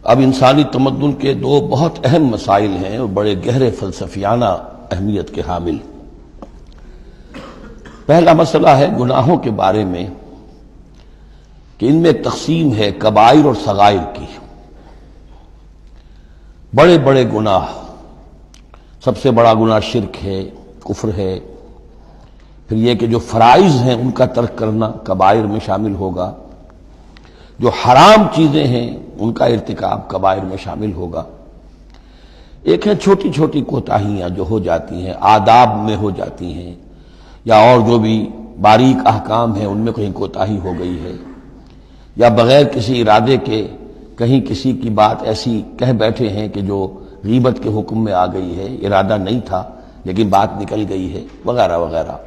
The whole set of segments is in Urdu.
اب انسانی تمدن کے دو بہت اہم مسائل ہیں اور بڑے گہرے فلسفیانہ اہمیت کے حامل۔ پہلا مسئلہ ہے گناہوں کے بارے میں کہ ان میں ایک تقسیم ہے کبائر اور صغائر کی۔ بڑے بڑے گناہ، سب سے بڑا گناہ شرک ہے، کفر ہے۔ پھر یہ کہ جو فرائض ہیں ان کا ترک کرنا کبائر میں شامل ہوگا، جو حرام چیزیں ہیں ان کا ارتکاب کبائر میں شامل ہوگا۔ ایک ہے چھوٹی چھوٹی کوتاہیاں جو ہو جاتی ہیں، آداب میں ہو جاتی ہیں، یا اور جو بھی باریک احکام ہیں ان میں کہیں کوتاہی ہو گئی ہے، یا بغیر کسی ارادے کے کہیں کسی کی بات ایسی کہہ بیٹھے ہیں کہ جو غیبت کے حکم میں آ گئی ہے، ارادہ نہیں تھا لیکن بات نکل گئی ہے، وغیرہ وغیرہ۔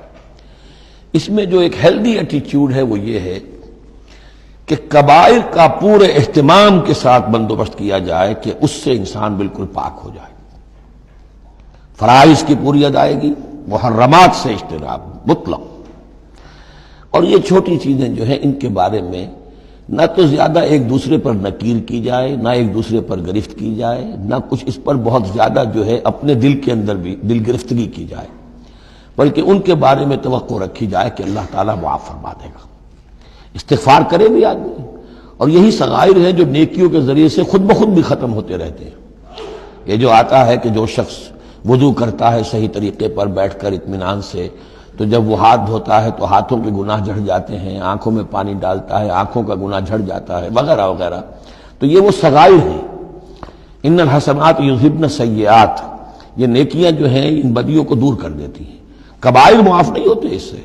اس میں جو ایک ہیلدی ایٹیٹیوڈ ہے وہ یہ ہے کہ کبائر کا پورے اہتمام کے ساتھ بندوبست کیا جائے کہ اس سے انسان بالکل پاک ہو جائے، فرائض کی پوری ادائیگی، محرمات سے اجتناب مطلق۔ اور یہ چھوٹی چیزیں جو ہیں ان کے بارے میں نہ تو زیادہ ایک دوسرے پر نکیر کی جائے، نہ ایک دوسرے پر گرفت کی جائے، نہ کچھ اس پر بہت زیادہ جو ہے اپنے دل کے اندر بھی دل گرفتگی کی جائے، بلکہ ان کے بارے میں توقع رکھی جائے کہ اللہ تعالیٰ معاف فرما دے گا، استغفار کرے بھی آدمی۔ اور یہی صغائر ہیں جو نیکیوں کے ذریعے سے خود بخود بھی ختم ہوتے رہتے ہیں۔ یہ جو آتا ہے کہ جو شخص وضو کرتا ہے صحیح طریقے پر بیٹھ کر اطمینان سے، تو جب وہ ہاتھ دھوتا ہے تو ہاتھوں کے گناہ جھڑ جاتے ہیں، آنکھوں میں پانی ڈالتا ہے آنکھوں کا گناہ جھڑ جاتا ہے، وغیرہ وغیرہ۔ تو یہ وہ صغائر ہیں۔ ان الحسنات یذہبن السیئات، یہ نیکیاں جو ہیں ان بدیوں کو دور کر دیتی ہیں۔ کبائر معاف نہیں ہوتے اس سے۔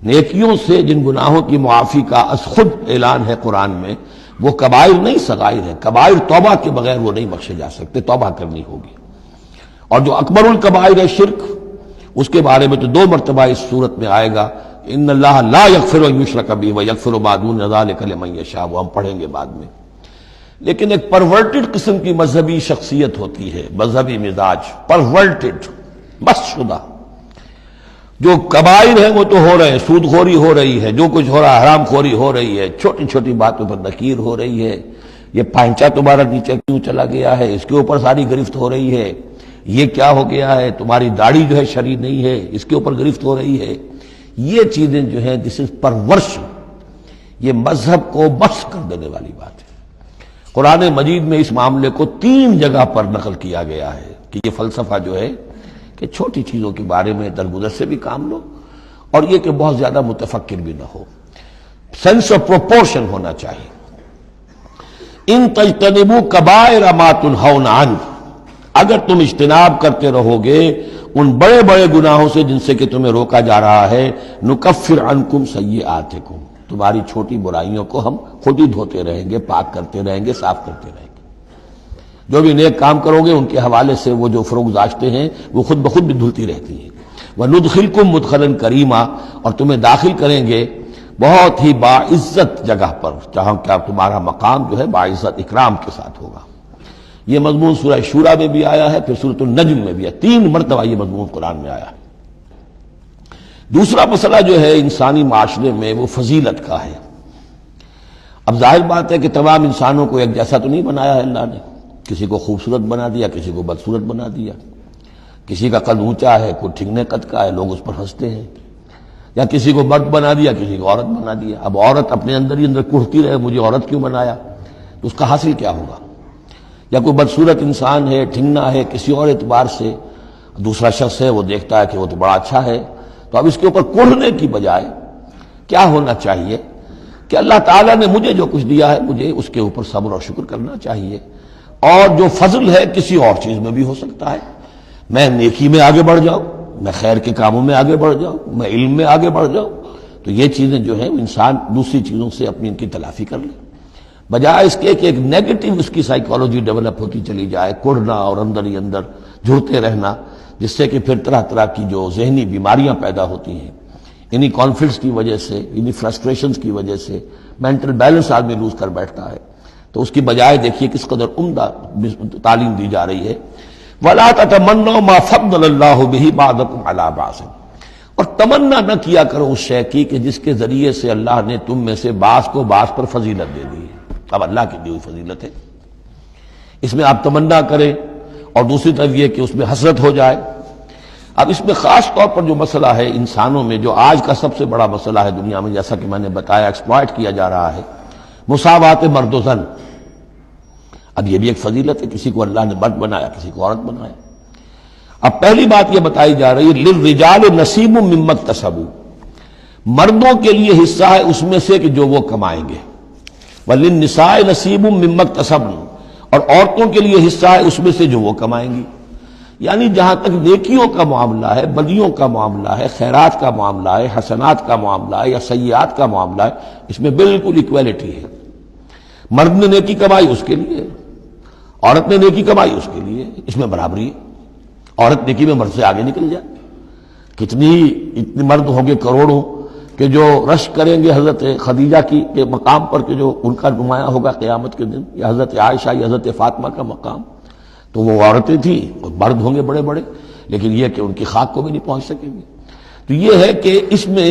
نیکیوں سے جن گناہوں کی معافی کا از خود اعلان ہے قرآن میں، وہ کبائر نہیں صغائر ہیں۔ کبائر توبہ کے بغیر وہ نہیں بخشے جا سکتے، توبہ کرنی ہوگی۔ اور جو اکبر الکبائر ہے شرک، اس کے بارے میں تو 2 مرتبہ اس صورت میں آئے گا، ان اللہ لا یغفر ان یشرک بہ ویغفر ما دون ذلک لمن یشاء، وہ ہم پڑھیں گے بعد میں۔ لیکن ایک پرورٹڈ قسم کی مذہبی شخصیت ہوتی ہے، مذہبی مزاج، پرورٹڈ، بس شدہ۔ جو کبائر ہیں وہ تو ہو رہے ہیں، سود خوری ہو رہی ہے، جو کچھ ہو رہا ہے حرام خوری ہو رہی ہے، چھوٹی چھوٹی باتوں پر نکیر ہو رہی ہے، یہ پائنچا تمہارا نیچے کیوں چلا گیا ہے، اس کے اوپر ساری گرفت ہو رہی ہے، یہ کیا ہو گیا ہے، تمہاری داڑھی جو ہے شرعی نہیں ہے، اس کے اوپر گرفت ہو رہی ہے۔ یہ چیزیں جو ہیں دس از پرورش، یہ مذہب کو بس کر دینے والی بات ہے۔ قرآن مجید میں اس معاملے کو 3 جگہ پر نقل کیا گیا ہے کہ یہ فلسفہ جو ہے کہ چھوٹی چیزوں کے بارے میں درگزر سے بھی کام لو، اور یہ کہ بہت زیادہ متفکر بھی نہ ہو، سینس آف پروپورشن ہونا چاہیے۔ ان تجتنبوا کبائر ما تنہون عنہ، اگر تم اجتناب کرتے رہو گے ان بڑے بڑے گناہوں سے جن سے کہ تمہیں روکا جا رہا ہے، نکفر عنکم سیئاتکم، تمہاری چھوٹی برائیوں کو ہم خود ہی دھوتے رہیں گے، پاک کرتے رہیں گے، صاف کرتے رہیں گے۔ جو بھی نیک کام کرو گے ان کے حوالے سے وہ جو فروگزاشتیں ہیں وہ خود بخود بھی دھلتی رہتی ہیں۔ وَنُدْخِلْكُمْ مُدْخَلًا كَرِيمًا، اور تمہیں داخل کریں گے بہت ہی باعزت جگہ پر، جہاں کیا تمہارا مقام جو ہے باعزت اکرام کے ساتھ ہوگا۔ یہ مضمون سورہ شورى میں بھی آیا ہے، پھر سورۃ النجم میں بھی ہے، 3 مرتبہ یہ مضمون قرآن میں آیا ہے۔ دوسرا مسئلہ جو ہے انسانی معاشرے میں وہ فضیلت کا ہے۔ اب ظاہر بات ہے کہ تمام انسانوں کو ایک جیسا تو نہیں بنایا ہے اللہ نے، کسی کو خوبصورت بنا دیا، کسی کو بدصورت بنا دیا، کسی کا قد اونچا ہے، کوئی ٹھگنے قد کا ہے، لوگ اس پر ہنستے ہیں، یا کسی کو مرد بنا دیا، کسی کو عورت بنا دیا۔ اب عورت اپنے اندر ہی اندر کڑھتی رہے مجھے عورت کیوں بنایا، تو اس کا حاصل کیا ہوگا؟ یا کوئی بدصورت انسان ہے، ٹھگنا ہے کسی اور اعتبار سے، دوسرا شخص ہے وہ دیکھتا ہے کہ وہ تو بڑا اچھا ہے، تو اب اس کے اوپر کڑھنے کی بجائے کیا ہونا چاہیے کہ اللہ تعالیٰ نے مجھے جو کچھ دیا ہے مجھے اس کے اوپر صبر اور شکر کرنا چاہیے، اور جو فضل ہے کسی اور چیز میں بھی ہو سکتا ہے، میں نیکی میں آگے بڑھ جاؤں، میں خیر کے کاموں میں آگے بڑھ جاؤں، میں علم میں آگے بڑھ جاؤں، تو یہ چیزیں جو ہیں انسان دوسری چیزوں سے اپنی ان کی تلافی کر لے، بجائے اس کے کہ ایک نیگیٹو اس کی سائیکالوجی ڈیولپ ہوتی چلی جائے، کڑھنا اور اندر ہی اندر جھڑتے رہنا، جس سے کہ پھر طرح طرح کی جو ذہنی بیماریاں پیدا ہوتی ہیں، انہی کانفلکٹس کی وجہ سے، انہی فرسٹریشنز کی وجہ سے مینٹل بیلنس آدمی لوز کر بیٹھتا ہے۔ تو اس کی بجائے دیکھیے کس قدر عمدہ تعلیم دی جا رہی ہے، وَلَا تَتَمَنَّوْا مَا فَضَّلَ اللَّهُ بِهِ بَعْضَكُمْ عَلَىٰ بَعْضٍ، اور تمنا نہ کیا کرو اس شے کی کہ جس کے ذریعے سے اللہ نے تم میں سے بعض کو بعض پر فضیلت دے دی ہے۔ اب اللہ کی دی ہوئی فضیلت ہے، اس میں آپ تمنا کریں، اور دوسری طرف یہ کہ اس میں حسرت ہو جائے۔ اب اس میں خاص طور پر جو مسئلہ ہے انسانوں میں، جو آج کا سب سے بڑا مسئلہ ہے دنیا میں، جیسا کہ میں نے بتایا ایکسپلائٹ کیا جا رہا ہے، مساوات مرد و زن۔ اب یہ بھی ایک فضیلت ہے، کسی کو اللہ نے مرد بنایا، کسی کو عورت بنایا۔ اب پہلی بات یہ بتائی جا رہی ہے للرجال نصیب مما اکتسبوا، مردوں کے لیے حصہ ہے اس میں سے کہ جو وہ کمائیں گے، وللنساء نصیب مما اکتسبن، اور عورتوں کے لیے حصہ ہے اس میں سے جو وہ کمائیں گی۔ یعنی جہاں تک نیکیوں کا معاملہ ہے، بدیوں کا معاملہ ہے، خیرات کا معاملہ ہے، حسنات کا معاملہ ہے یا سیئات کا معاملہ ہے، اس میں بالکل ایکویلٹی ہے۔ مرد نے نیکی کمائی اس کے لیے، عورت نے نیکی کمائی اس کے لیے، اس میں برابری ہے۔ عورت نیکی میں مرد سے آگے نکل جائے، اتنے مرد ہوں گے کروڑوں کہ جو رش کریں گے حضرت خدیجہ کی کے مقام پر، کہ جو ان کا نمایاں ہوگا قیامت کے دن، یا حضرت عائشہ یا حضرت فاطمہ کا مقام، تو وہ عورتیں تھیں اور مرد ہوں گے بڑے بڑے، لیکن یہ کہ ان کی خاک کو بھی نہیں پہنچ سکیں گے۔ تو یہ ہے کہ اس میں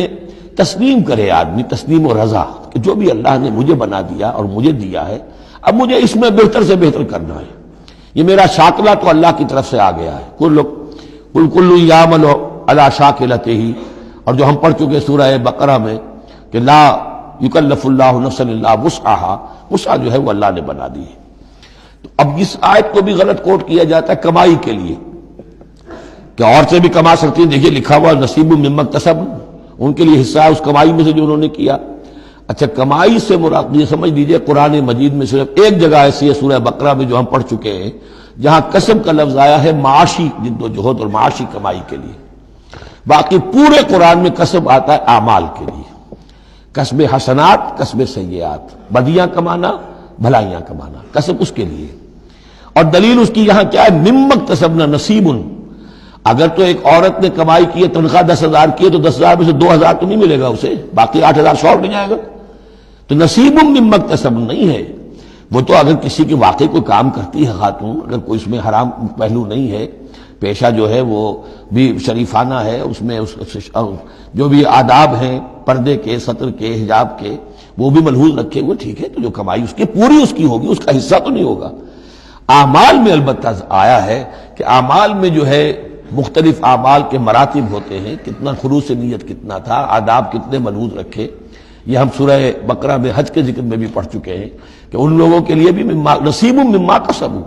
تسلیم کرے آدمی، تسلیم و رضا، کہ جو بھی اللہ نے مجھے بنا دیا اور مجھے دیا ہے، اب مجھے اس میں بہتر سے بہتر کرنا ہے۔ یہ میرا شاکلہ تو اللہ کی طرف سے آ گیا ہے، کل یعمل علی شاکلتہ، اور جو ہم پڑھ چکے سورہ بقرہ میں کہ لا یکلف اللہ نفسا الا وسعہا، وسع جو ہے وہ اللہ نے بنا دی ہے۔ تو اب اس آیت کو بھی غلط کوٹ کیا جاتا ہے کمائی کے لیے، کہ عورتیں بھی کما سکتی ہیں، دیکھیے لکھا ہوا نصیب مما اکتسبن، ان کے لیے حصہ ہے اس کمائی میں سے جو انہوں نے کیا۔ اچھا، کمائی سے مراد یہ سمجھ لیجیے قرآن مجید میں صرف ایک جگہ ایسی ہے سورہ بقرہ میں جو ہم پڑھ چکے ہیں، جہاں کسب کا لفظ آیا ہے معاشی جد و جہد اور معاشی کمائی کے لیے۔ باقی پورے قرآن میں کسب آتا ہے اعمال کے لیے، کسب حسنات، کسب سیئات، بدیاں کمانا، بھلائیاں کمانا، کسب اس کے لیے۔ اور دلیل اس کی یہاں کیا ہے، مما اکتسبنا نصیب۔ اگر تو ایک عورت نے کمائی کی ہے، تنخواہ 10,000 کی ہے، تو 10,000 میں سے 2,000 تو نہیں ملے گا اسے، باقی 8,000 شارٹ نہیں جائے گا، تو نصیب مما اکتسبن نہیں ہے وہ۔ تو اگر کسی کی واقعی کوئی کام کرتی ہے خاتون، اگر کوئی اس میں حرام پہلو نہیں ہے، پیشہ جو ہے وہ بھی شریفانہ ہے، اس میں جو بھی آداب ہیں پردے کے، سطر کے، حجاب کے، وہ بھی ملحوظ رکھے ہوئے، ٹھیک ہے، تو جو کمائی اس کی پوری اس کی ہوگی، اس کا حصہ تو نہیں ہوگا۔ اعمال میں البتہ آیا ہے کہ اعمال میں جو ہے مختلف اعمال کے مراتب ہوتے ہیں، کتنا خلوص نیت کتنا تھا، آداب کتنے ملحوظ رکھے، یہ ہم سورہ بقرہ میں حج کے ذکر میں بھی پڑھ چکے ہیں کہ ان لوگوں کے لیے بھی نصیب مما کسبوا،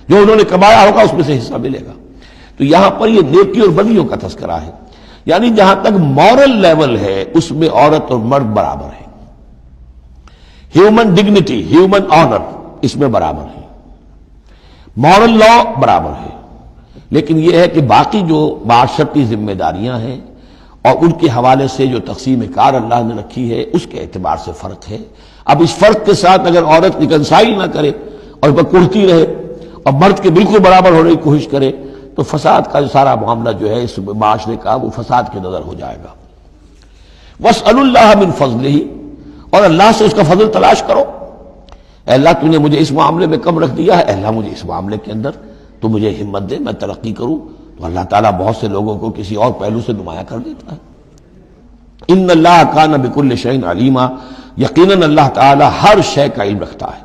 جو انہوں نے کمایا ہوگا اس میں سے حصہ ملے گا۔ تو یہاں پر یہ نیکی اور بدیوں کا تذکرہ ہے، یعنی جہاں تک مورل لیول ہے اس میں عورت اور مرد برابر ہیں، ہیومن ڈگنیٹی، ہیومن آنر اس میں برابر ہے، مورل لا برابر ہے۔ لیکن یہ ہے کہ باقی جو معاشرتی ذمہ داریاں ہیں اور ان کے حوالے سے جو تقسیم کار اللہ نے رکھی ہے، اس کے اعتبار سے فرق ہے۔ اب اس فرق کے ساتھ اگر عورت ریکنسائل نہ کرے اور اس پر کڑتی رہے اور مرد کے بالکل برابر ہونے کی کوشش کرے، تو فساد کا سارا معاملہ جو ہے اس معاشرے کا، وہ فساد کے نظر ہو جائے گا۔ وَاسْأَلُوا اللَّهَ مِنْ فَضْلِهِ، اور اللہ سے اس کا فضل تلاش کرو۔ اے اللہ تو نے مجھے اس معاملے میں کم رکھ دیا ہے، اے اللہ مجھے اس معاملے کے اندر تو مجھے ہمت دے، میں ترقی کروں، تو اللہ تعالیٰ بہت سے لوگوں کو کسی اور پہلو سے نمایاں کر دیتا ہے۔ ان اللہ کان بکل شیء علیما، یقیناً اللہ تعالیٰ ہر شے کا علم رکھتا ہے۔